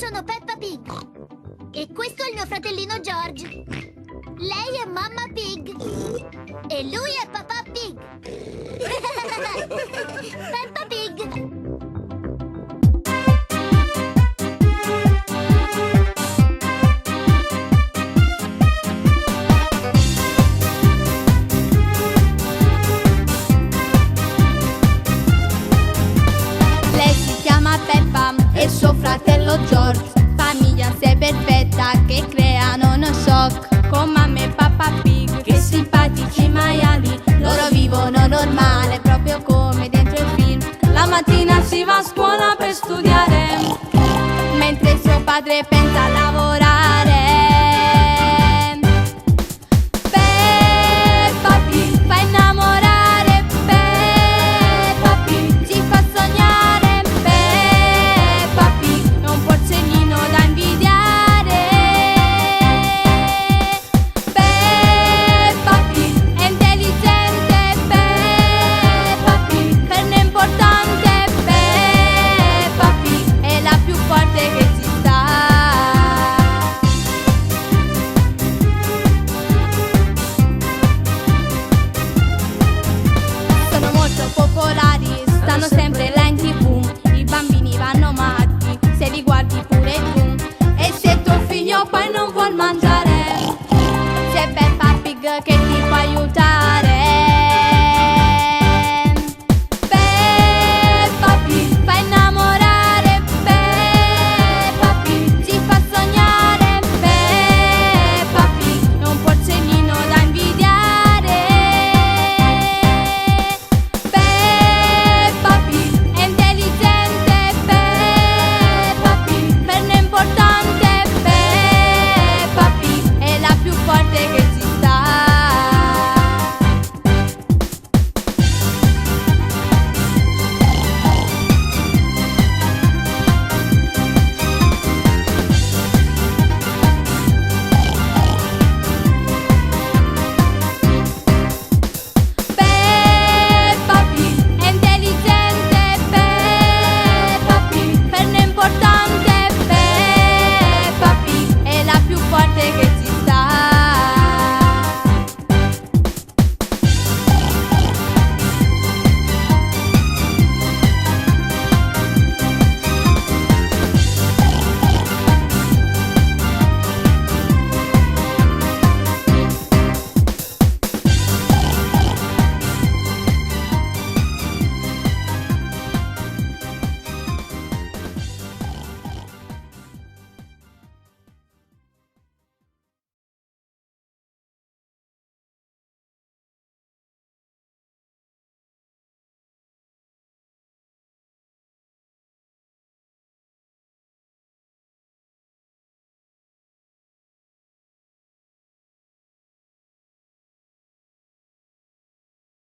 sono Peppa Pig. E questo è il mio fratellino George. Lei è Mamma Pig. E lui è Papà Pig. Peppa Pig. E suo fratello George, famiglia sei perfetta che creano uno shock. Con mamma e papà Pig, che simpatici maiali, loro vivono normale proprio come dentro il film. La mattina si va a scuola per studiare, mentre suo padre pensa a lavorare. Peppa Pig fa innamorare, Peppa Pig ci fa sognare, Peppa Pig è un porcellino da invidiare. Peppa Pig è intelligente, Peppa Pig carne importante, Peppa Pig è la più forte che ci sta. Sono molto popolari, stanno sempre là in TV. I bambini vanno matti, se li guardi pure tu. E se tuo figlio poi non vuol mangiare, c'è Peppa Pig che ti